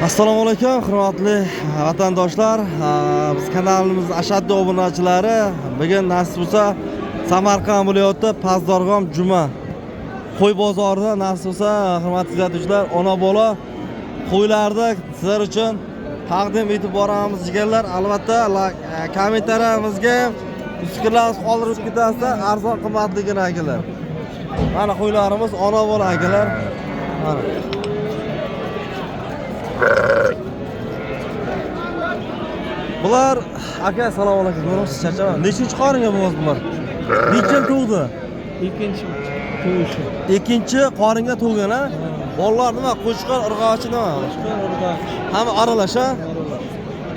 Assalomu alaykum, hurmatli vatandoshlar. Biz kanalimiz ashaddiy obunachilari. Bugun nasib bo'lsa Samarqand viloyati Pazdorg'om Juma qo'y bozorida nasib bo'lsa, hurmatli kuzatuvchilar, ona bola qo'ylarni sizlar uchun taqdim etib boramiz deganlar. Albatta, kommentariyamizga fikrlaringizni qoldirib ketasizlar, arzon qimmatligini akalar. Mana qo'ylarimiz ona bola akalar. Mana bular aka, assalomu alaykum. Siz charchaman. Nechinchi qoringa bo'lasiz bular? Necha tug'di? Ikkinchi qoringa tug'gan, ha? Bolalar nima? Qo'chqor, urg'ochi nima? Qo'chqor, urg'ochi. Hamma aralash, ha?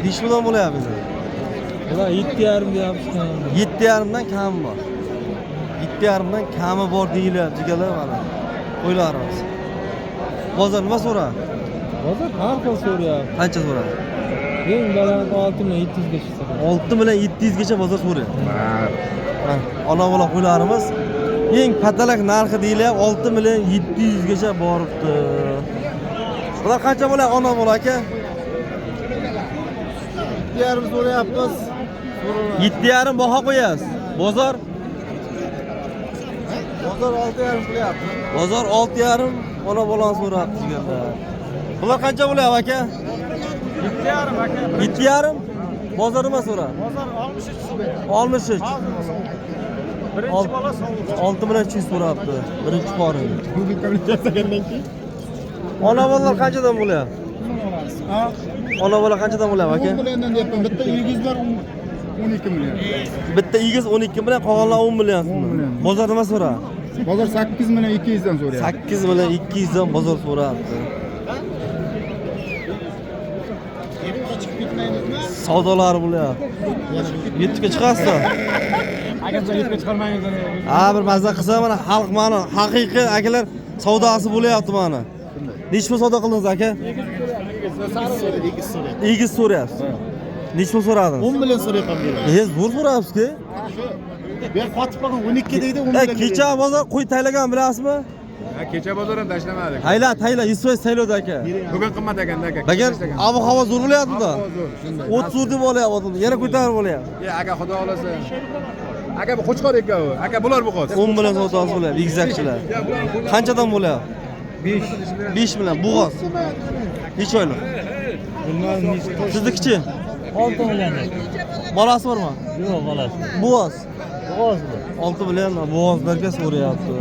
Dish bilan bo'lyapti. Bular 7,5 deyapti. 7,5 dan kami bor. 7,5 dan kami bor deyilyapti deganlar mana. Qo'ylarimiz. Bozor nima so'ra? Bozor har xil so'rayapti. Qancha so'radi? Eng baland 6,700 gacha so'rayapti. 6 bilan 700 gacha bozor so'rayapti. Ona bola qo'ylarimiz eng patalak narxi deyilyapti, 6 million 700 gacha boribdi. Bular qancha bo'ladi ona bola aka? 7,5 so'rayapmiz. 7,5 baho qo'yasiz. Bozor 6,5 qilyapti. bozor 6,5 ona bolani so'rabdi deganlar. Bular qancha bo'lyapti aka? 7,5 aka. 7,5. Bozor nima so'radi? Bozor 63 so'rayapti. 63. Birinchi bola so'rayapti. 6 million 200 so'rabdi. Birinchi qorin. Ona bolalar qanchadan bo'lyapti? Ha? Ona bola qanchadan bo'lyapti aka? 10 milliondan deyapman. Bitta egizlar 12 million. Bitta egiz 12 million, qolganlar 10 million. 10 million. Bozor nima so'radi? Bozor 8 million 200 dan so'rayapti. 8 million 200 dan bozor so'rabdi. Savdolar bo'lyapti. YouTube'ga chiqasizmi? Akacha yetib chiqarmangiz. Ha, bir mazza qilsa mana xalq mana haqiqiy akalar savdosi bo'lyapti mana. Nechta savdo qildingiz aka? Egiz so'rayapsiz. Nechta so'radingiz? 10 million so'rayapman dedi. Zo'r so'rayapsiz-ku. Ben qotib qolgan 12 deydi, 10 million. Kecha bozor qo'y taylagan bilasizmi? Ha, kecha bozordan tashlamadik. Tayla, yusuf saylodi aka. Bugun qimmat ekanda aka. Bagan ob-havo zo'r bo'lyapti-da. Zo'r. 30 zo'r deb olyapti. Yana ko'tarib bo'lyapti. Ya aka, xudo xolasa. Aka bu qo'chqor ekan u. Aka bular bu qo'z. 10 million savdosi bo'lyapti, egizakchilar. Qanchadan bo'lyapti? 5 million bo'g'oz. Necha oylik? Siznikichi? 6 million. Bolasi bormi? Yo'q, bolasi. Bo'g'oz. Bo'g'oz bu. 6 million bo'g'ozlarga so'rayapti.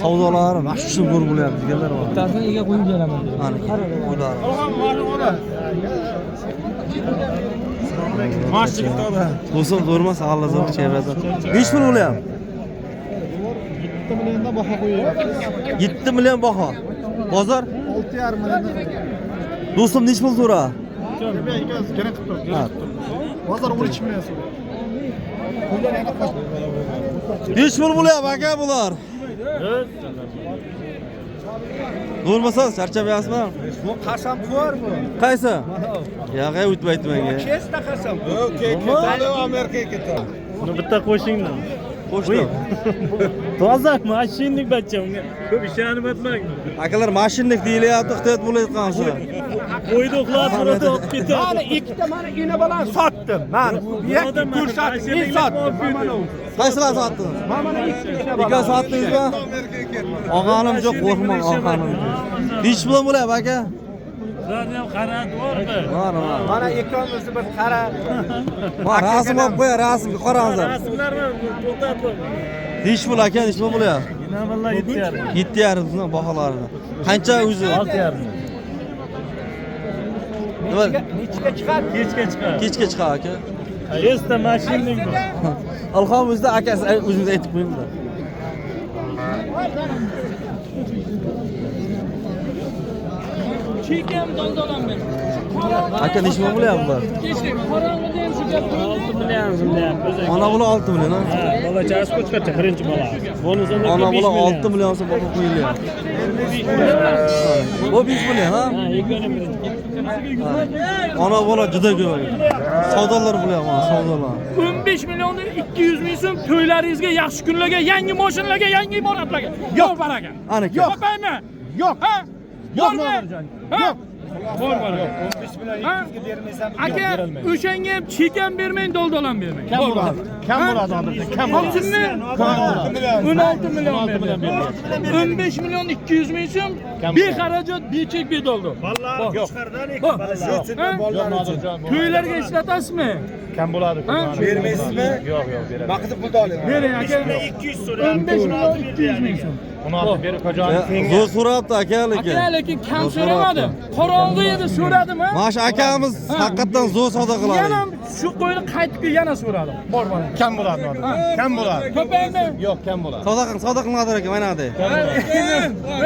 Savdolari mana shu zo'r bo'lyapti deganlar bor. Bittasini ega qo'yib beraman dedi. Mana qo'ylar. Mashina to'da. Do'stim zo'rmas, Alloh chevradan. 5 pul bo'lyapti. 7 milliondan baho qo'yapti. 7 million baho. Bozor 6,5 million. do'stim nech pul so'ra? Ha. Bozor 13 million so'rayapti. Pullar yana qo'shdi. 5 pul bo'lyapti aka bular. Bo'lmasa charchamayapsizmi? Bu qasam qo'yar bu. Qaysi? Yo'q, o'tib aytmang. Kesda qasam. Amerikaga ketadi. Buni bitta qo'shinglar. Qo'shdim. Toza mashinnik bachcha unga ko'p ishonib o'tmang. Akalar mashinnik deyilyapti, ehtiyot bo'layotgansiz. Qo'ydi uxlab turadi, olib ketadi. Mana ikkita mana ina bilan sotdim. Mana bu yakni ko'rsatdim, men sotdim. Qaysilar sotdingiz? Mana ikkita Ikka sotdingizmi? Og'anim yo'q, qo'rqmang og'anim. 5 pul bo'lyapti aka. Ularni ham qarab bordi. Mana. Mana ikkovimizni bir qara. Mana rasm olib qo'y, rasmga qarangizlar. Rasmlarni to'xtatib. 5 pul aka, nech pul bo'lyapti? Nima bilan 7,5. 7,5 dan baholarini. Qancha o'zi? 6,5. Nima? Nechga chiqadi? Kechga chiqadi. Kechga chiqadi aka. Esda mashinnik bor. Alhamdulillah akasi o'zingiz aytib qo'yinglar. Chekam doldolam men. Aka nech pul bo'lyapti bular? Kechdik, qorong'ida ham shu gap 6 million so'm. Ona bola 6 million, ha? Ha, bola chasi qo'chqarcha birinchi bola. Bonusdan Ona bola 6 million so'm baho qo'yilyapti. Bu 5 million, ha? Ha, yagona birinchi. Ona bola juda ko'p. Savdolar bo'lyapti, savdolar. 15 million 200 ming so'm to'ylaringizga, yaxshi kunlarga, yangi mashinalarga, yangi imoratlarga. Yo'q baraka. Ana Yo'q, qo'ymayman. Yo'q. Ha? Yo'q, Bormi? Ha? Bor bor. Ha? Aka, o'shanga ham chekan bermang, doldolan bermang. Kam bo'ladi. Kam bo'ladi hozirda. Kam bo'ladi. Qanchami? 16 million berdi. 15 million 200 ming so'm. Bexarajat, bechek, bedoldo. Vallahi yo'q. To'ylarga ishlatasizmi? Kam bo'ladi. Bermaysizmi? Yo'q, beradi. Vaqti pulni oling. Bering aka. 200 so'radi. 15 million 200 ming so'm. Uni olib berib ko'jani senga. Zo'r so'rabdi aka lekin. Aka lekin kam so'ramadi. Qorong'i edi, so'radimi? Mana shu akamiz haqiqatan zo'r savdo qiladi. Yana shu qo'yni qaytib yana so'radi. Bor bor. Kam bo'ladi hozirda. Kam bo'ladi. Ko'paymi? Yo'q, kam bo'ladi. Savdo qilmadir aka mana bu.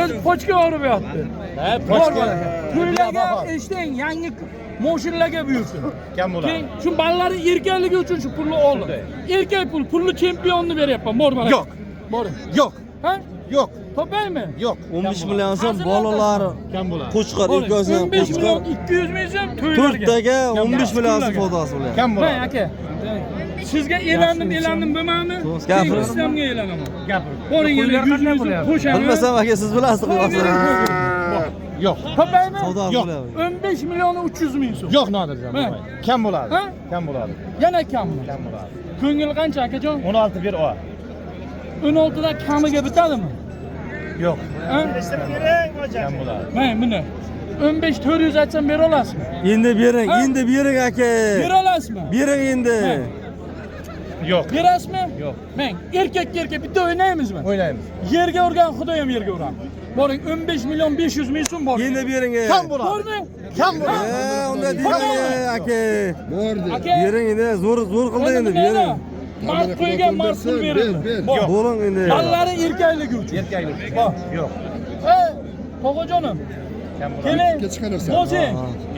O'zi pochka olib yotdi. Ha, Bor pochka. bor. To'ylarga eshiting, yangi mashinalarga buyursin. Kam bo'ladi. Keyin shu bolalar erkakligi uchun shu pulni oldi. Erkak pulni chempionni beryapman. Bor bor. Yo'q. Boring. Yo'q. Ha? Yo'q. Topaymi? Yo'q. 15 million so'm bolalar Kam bo'ladi. qo'chqor ikkosi ham 15 million qo'chqor. 200 ming so'm to'ylarga. To'rttaga 15 million so'm savdosi bo'lyapti. Kam Voy bo'ladi. aka. Sizga e'landim bo'lmami? Gapiring. Sistemga e'lanaman. Gapir. Boring yana 100 ming so'm qo'shamiz. Bilmasam aka siz bilasiz qilasiz. Yo'q. Topaymi? Savdosi Yo'q. bo'lyapti. 15 million 300 ming so'm. Yo'q Nodirjon. Ha? Kam bo'ladi. Ha? Kam bo'ladi. Yana kammi? Kam bo'ladi. Ko'ngil qancha akajon? 16 bir o. 16 da kamiga bitadimi? Yo'q. Ha? Kam bo'ladi. Mana buni 15 400 aytsam bera olasizmi? Endi bering, Ha? endi bering aka. Bera olasizmi? Bering endi. Yo'q. Berasizmi? Yo'q. Men erkak bitta o'ynaymizmi? O'ynaymiz. Yerga urgan Xudo ham yerga uradi. Boring 15 million 500 ming so'm bor. Endi bering. Kam bo'ladi. Bormi? Kam bo'ladi. Unda deydi aka. Aka. Bering endi zo'r qildi endi bering. Mart qo'ygan Marsul berildi. Bor. Bo'ling endi. Ballari erkakligi uchun. Erkaklik. Bor. Yo'q. Tog'ajonim. Kam bo'ladi. Keling. chiqararsan. Bo'sing.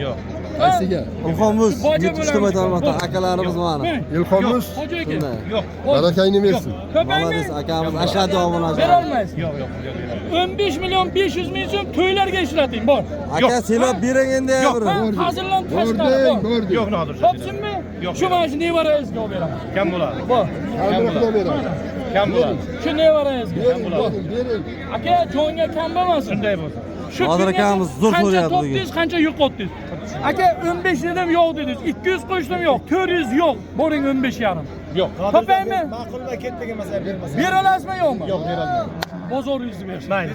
Yo'q. Qaysiga? Ilhomimiz, Boja ijtimoiy bo'lamiz. tarmoqda akalarimiz mana. Ilhomimiz. Hoji aka. Shunday. Yo'q. Barakayni bersin. Ko'paymi? Malades akamiz ashaddiy Bera obunachi. olmaysiz. Yo'q. 15 million 500 ming so'm to'ylarga ishlating. Bor. Aka silab bering endi Yo'q, bir. hazillan tashqari Bording, bor. bording. Yo'q Nodirjon. Topsinmi? Yo'q. Shu mana shu nevarangizga olib beraman. Kam bo'ladi. Bor. Albatta beradi. Kam bo'ladi. Shu nevarangizga. Bering, bering. Aka, jonga kam bo'lmasin. Shunday bo'lsa. Shu Hozir kungacha akamiz zo'r qancha so'rayapti topdingiz, qancha yo'qotdingiz? Aka, 15 dedim yo'q dedingiz. 200 qo'shdim yo'q. 400 yo'q. Boring 15 yarim. Yo'q. Topaymi? Ma'qulda ketdagi masala bermasa. Bera olasizmi yo'qmi? Yo'q berolmayman. Bozoringizni bersin. Mayli,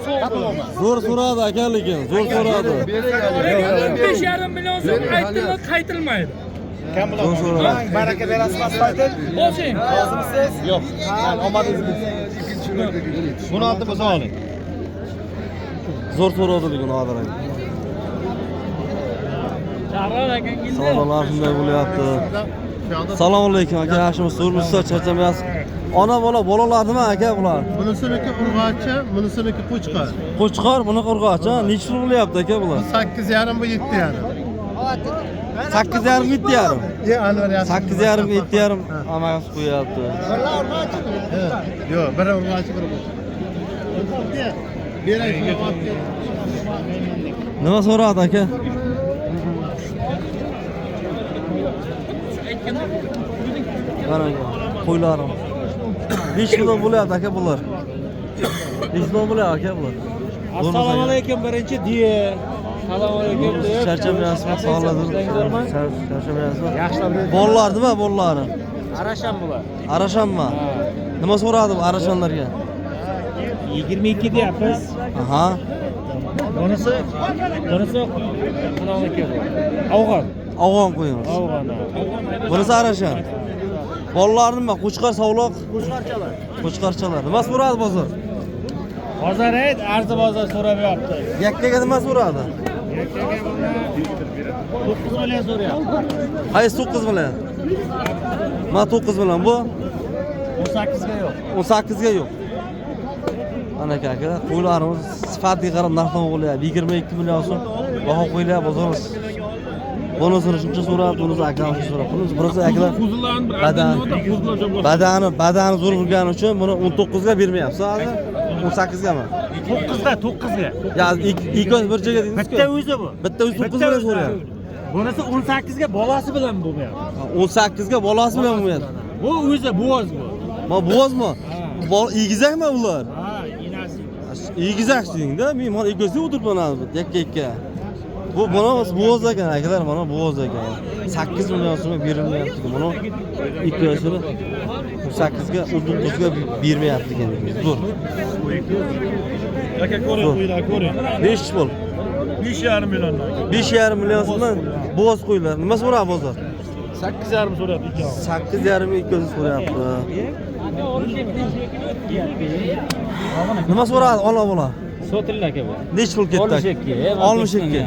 Sog' bo'ling. Zo'r so'radi aka lekin, zo'r so'radi. 15 yarim million so'm aytdingiz, qaytilmaydi. Kam Zo'r bo'ladi. so'radi. Baraka berasiz maslaydi. Bo'lsin. Rozimisiz? Yo'q. Omadingiz. Buni oldi bo'lsa oling. Zo'r so'radi lekin hozir. Jarroh aka keldi. Savdolar shunday bo'lyapti. Assalomu alaykum aka, yaxshimisiz? So'rmisiz, charchamayapsiz? Ona bola bolalarnimi aka bular? Bunisiniki urg'ochi, bunisiniki qo'chqor. Qo'chqor, buni qurg'ochi. Necha pul bo'lyapti aka bular? 8,5 bu 7,5. 8,5 7,5. Anvar yaxshi. 8,5 7,5 amak qo'yapti. Yo'q, biri urg'ochi, biri qo'chqor. Beray. Nima so'radi aka? Qarang, qo'ylarim. Necha pul bo'lyapti aka bular? Necha pul bo'lyapti aka bular? Assalomu alaykum birinchi diye. Assalomu alaykum deb. Charchamayapsizmi? Sog'ladim. Charchamayapsizmi? Yaxshilab. Bolalar nima bolalari? Arasham bular. Arashanmi? Nima so'radi bu arashanlarga? 22 deyapmiz. Aha. Bunisi qanaqaniki bu? Afg'on. Afg'on qo'yamiz. Afg'on. Bunisi arashan. Bolalar nima? Qo'chqor savloq? Qo'chqorchalar. Nima so'radi bozor? Hozir arzi bozor so'rab yotdi. Yakkaga nima so'radi? 9 million so'rayapti. Qaysi 9 million? Ma 9 million bu? 18 ga yo'q. 18 ga yo'q. Ana aka, qo'ylarimiz sifatga qarab narxlama bo'lyapti. 22 million so'm baho qo'yilyapti bozorimiz. Bunisini shuncha so'rab, bunisi akamiz so'rab. Bunisi akalar badani zo'r bo'lgani uchun buni 19 ga bermayapsiz hozir. 18 gami? 9 ga. Ya ikkosi bir joyga dedingiz-ku. Bitta o'zi bu. Bitta o'zi 9 million so'rayapti. Bunisi 18 ga bolasi bilan bo'lmayapti. 18 ga bolasi bilan bo'lmayapti. Bu o'zi bo'z bu. Ma bo'zmi? Egizakmi ular? Ha, inasi. Egizakçingda men mana ikkosi o'tiribman hozir yakka. Bu mana bo'g'oz ekan akalar, mana bo'g'oz ekan. 8 million so'm berilmayapti. Mana ikkosini 8 ga 9 ga bermayapti ekan. Zo'r. Aka ko'ring, qo'ylar ko'ring. 5 pul. 5,5 milliondan. 5,5 million so'mdan bo'g'oz qo'ylar. Nima so'rab bozor? 8,5 so'rayapti ikkovi. 8,5 ikkosi so'rayapti. Nima so'radi ona bola? Sotildi aka bu. Nech pul ketdi? 62.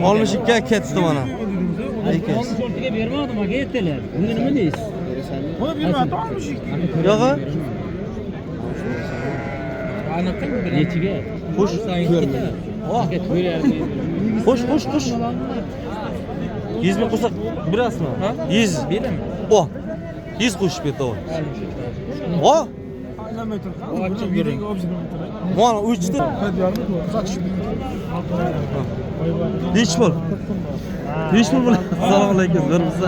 62 ketdi mana. Aka. 64ga bermadim aka ertalar. Bunda nima deysiz? Buni bermadi, 62. Yo'g'i? Aniq nechiga? Xush. Aka to'yardi. Xush. 100 ming qo'shsak berasizmi? 100. Berdim. O. 100 qo'shib ketdi o. O. Mana 3 ta. Nech pul? Nech pul bilan? Assalomu alaykum. Ko'ribsiz? 7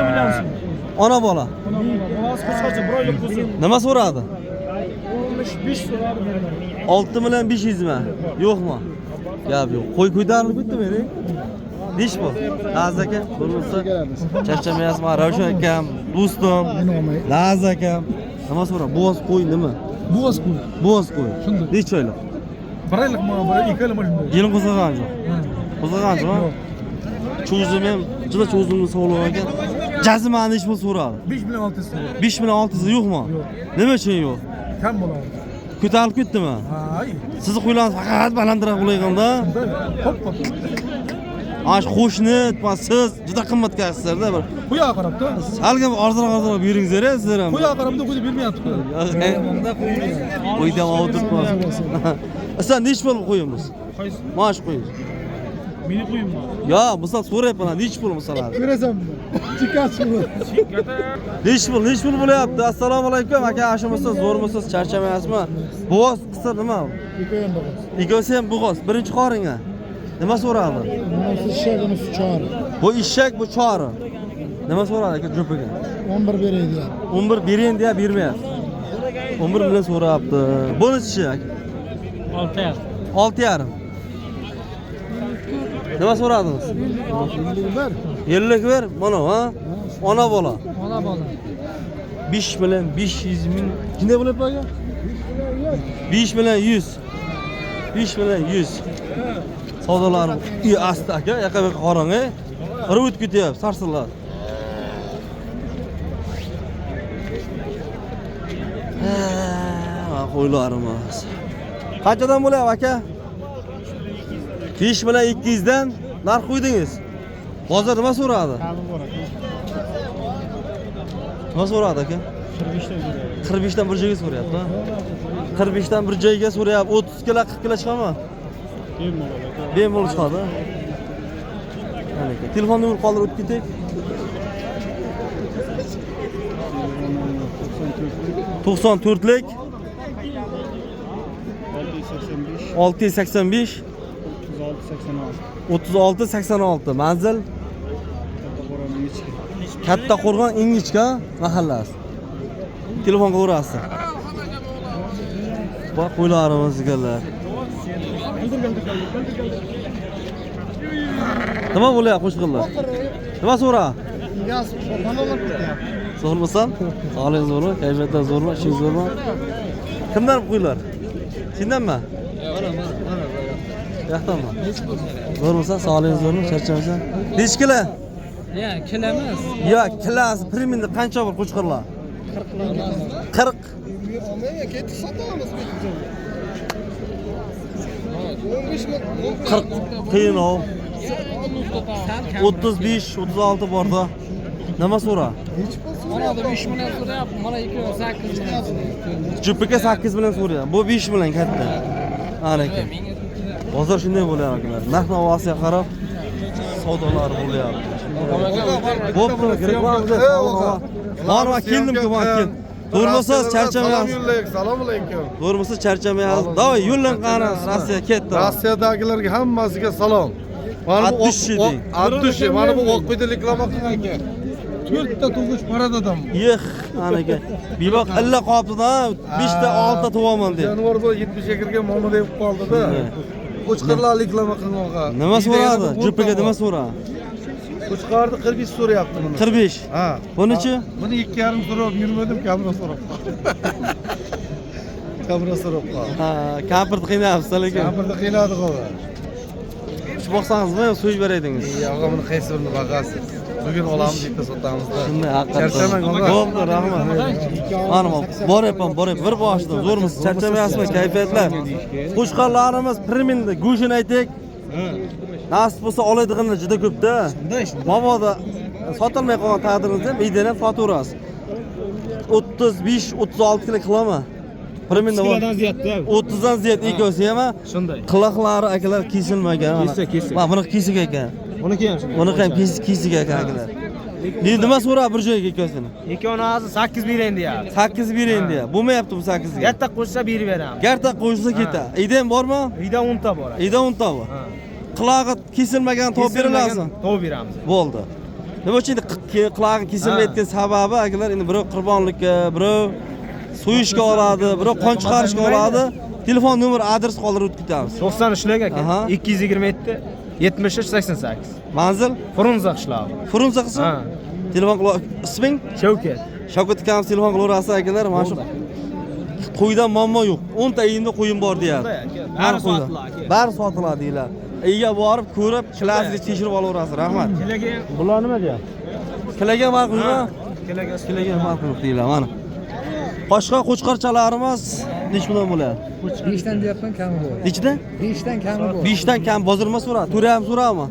million so'm. Ona bola. Ovoz qo'shqacha 1 oylik qo'ysin. Nima so'radi? 15 so'radi beraman. 6 million 500 mi? Yo'qmi? Gap yo'q. Qo'y ko'tarilib ketdi meni. Nech pul? Laz aka, ko'ribsiz? Charchamayapsizmi? Ravshan akam, do'stim. Laz akam. Nima so'radi? Bo'g'oz qo'y nima? Bo'g'oz qo'y. Bo'g'oz qo'y. Necha oylik? 1 oylikmi, 2 oylikmi shunday. Yilin qo'zg'agan yo'q. Qo'zg'agan yo'q. Cho'zim ham juda cho'zimni sog'lom ekan. Jazmani nech pul so'radi? 5 million 600 so'm. 5 million 600 yo'qmi? Nima uchun yo'q? Kam bo'ladi. Ko'tarilib ketdimi? Hay. Sizni qo'ylarni faqat balandroq bo'layganda. Hop. Ash qo'shni, siz juda qimmatga qilsizlar-da bir. Qo'ya qarabda. Salga ozroq beringizlar-a sizlar ham. Qo'ya qarabda qo'yib bermayapti. Qo'ydan o'tiribman. Sen nech pul qo'yamiz? Maosh qo'yamiz. Meni qo'yingmi? Yo, misol so'rayapman, nech pul misollar? Ko'rasanmi? Chikasmi? Nech pul bo'lyapti? Assalomu alaykum aka, ashimisiz, zo'rmisiz, charchamayapsizmi? Bo'g'oz qisir nima? Ikkosi ham bo'g'oz. Birinchi qoringa. Nima so'radi? Bunisi chori. Bu eshak, bu chori. Nima so'radi aka jo'piga? 11 beraydi. 11 bering deya bermayapti. 11 million so'rabdi. Bunisi aka. 6,5. 6,5. Nima so'radingiz? 50 ver, mana ha? Ona bola. 5 million 500 ming. Qanday bo'ladi aka? 5 million 100. 5 million 100. Savdolarim asta aka, yoqa-yoqa qarang, Qirib o'tib ketyapti, sarsillab. Qo'ylarimiz. Qanchadan bo'lyapti aka? 5 million 200 dan narx qo'ydingiz. Hozir nima so'radi? Nima so'radi aka? 45 dan bir joyga so'rayapti. 45 dan bir joyga so'rayapti. 30 kilo 40 kilo chiqadimi? Bemalol chiqadi. Mana aka. Telefon nomer qoldirib o'tib keting. 94lik 685 3686 manzil Katta Qo'rg'on Ingichka mahallasi. Telefon qilaverasiz. Bu qo'ylarimiz ekanlar. Nima bo'lyapti qo'shqinlar? Nima so'ra? Gaz xonalar ketyapti. Zo'rmisan? Sog'lig'ing zo'rmi? Kayfiyatdan zo'rmi? Ishing zo'rmi? Kimdan qo'ylar? Sendanmi? Yo'qdanmi? Zo'rmisan? Sog'lig'ing zo'rmi? Charchamasan? Nech kilo? Ya, kilo emas. Yo, kilosi priminda qancha bor qo'shqinlar? 40. 40 qiyin o. 35, 36 borda. Nima so'ra? Mana 5 million so'rayapti, mana 8 million. Jupiga 8 million so'rayapti. Bu 5 million katta. Ana aka. Bozor shunday bo'lyapti. Narx-navosiga qarab savdolar bo'lyapti. Bo'pti, reklamaga borma keldim-ku, men keldim. Durmasiz charchamayapsiz. Assalomu alaykum. Durmasiz charchamayapsiz. Davay yo'llan qani Rossiya ketdi. Rossiyadagilarga hammasiga salom. Mana bu Abdushi deng. Abdushi, mana bu oq quyda reklama qilgan ekan. 4 ta tug'ush paradadam. Yeh, anaga. Bir bak illa qopdi-da, 5 ta 6 ta tuvaman deb. Janvar bu 70 ga kirgan mamada deb qoldi-da. Qo'chqirlar reklama qilmoqqa. Nima so'radi? Jupiga nima so'radi? Qo'chqarni 45 so'rayapti buni. 45. Ha. Bunichi? Buni 2,5 so'rab yurmadim, kamera so'rab qoldi. Kamera so'rab qoldi. Ha, kampirni qiynayapsiz lekin. Kampirni qiynadi qo'ydi. Shu boqsangizmi, so'yib beraydingiz. Og'a buni qaysi birini bag'asiz? Bugun olamiz, bitta sotamizda. Shunday haqiqatdan. Charchamang, og'a. Bo'pti, rahmat. Mana boryapman. Zo'rmisiz? Charchamayapsizmi? Kayfiyatlar. Qo'shqonlarimiz Priminda go'shin aytek. Nasib bo'lsa oladiganlar juda ko'p-da. Mabodo sotilmay qolgan taqdiringizda uydan ham sotverasiz. 35-36 kilo qilama. Priminda bor. 30 dan ziyod ekosi ham. Shunday. Qiloqlari akalar kesilmagan. Kesik. Mana buni kesik ekan. Buniki ham shunday. Buni ham kesik ekan akalar. Nima so'rab bir joyga ekosini? Ikkovini 8 berayin deyapti. 8 berayin deya. Bo'lmayapti bu 8 ga. Yatta qo'shsa berib beramiz. Garta qo'shsa keta. Uydan bormi? Uyda 10 ta bor. Uyda 10 ta bor. Qulog'i kesilmagan to'p beriladi. To'p beramiz. Bo'ldi. Nima uchun qulog'i kesilmayotgan sababi akalar endi birov qurbonlikka, birov so'yishga oladi, birov qon chiqarishga oladi. Telefon nomer, adres qoldirib o'tib ketamiz. 90 ishlag aka. Aha. 227 73 88. Manzil Frunza qishlog'i. Frunza qismi? Ha. Telefon isming? Shavkat. Shavkat akamiz telefon qilaverasiz akalar. Mana shu qo'ydan muammo yo'q. 10 ta uyimda qo'yim bor deyapti. Bari sotiladi. Bari sotiladi deylar. Uyga borib, ko'rib, klasiga tekshirib olaverasiz. Rahmat. Kilagan. Bular nima deyapti? Kilagan farqimi? Kilagan farqimi deylar. Mana. Boshqa qo'chqorchalarimiz nech puldan bo'ladi? 5 dan deyapman, kami bor. Nechida? 5 dan kami bor. 5 dan kam bozorma so'ra. To'ra ham so'rami?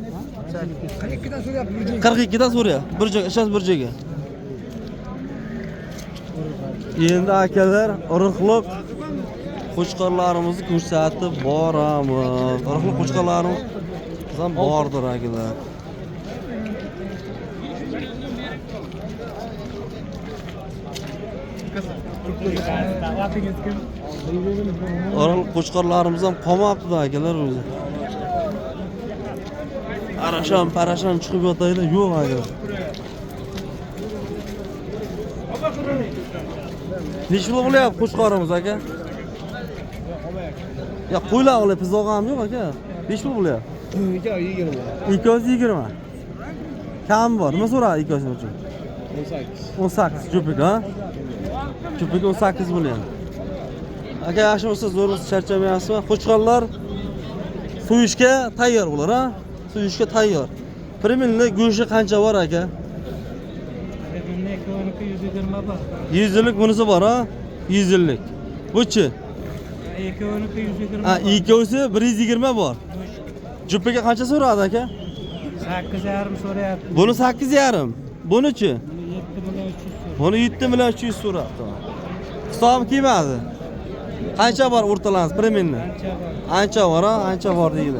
42 dan so'rayapti bir joyga. 42 dan so'ra. Bir joyga, ishasiz bir joyga. Endi akalar, urug'liq qo'chqorlarimizni ko'rsatib boramiz. Urug'liq qo'chqorlarimiz ham bordir akalar. Urug'liq qo'chqorlarimiz ham qolmabdi akalar o'zi. Parashon chiqib yotaydi, yo'q akalar. Nechta bo'lyapti qo'chqorimiz aka? Ya qo'ylar olib pizog'am yo'q aka. 5 pul bo'lyapti. 220. Kam bor. Nima so'radi 200 uchun? 18 jupik, ha? Jupik 18 bo'lyapti. Aka, yaxshi bo'lsa zo'rsiz charchamayapsizmi? Qo'chqorlar so'yishga tayyor bo'lar, ha? So'yishga tayyor. Priminli go'shti qancha bor aka? 100 yillik bunisi bor, ha? 100 yillik. Buchi? Ha, ikkovsi 120 bor. Jupiga qancha so'radi aka? 8,5 so'rayapti. Buni 8,5. Bunichi? 7 million 300 so'rabdi. Hisob kelmadi. Qancha bor o'rtalansiz priminni? Ancha bor, ha? Ancha bor deydi.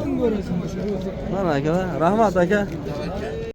Mana aka, rahmat aka.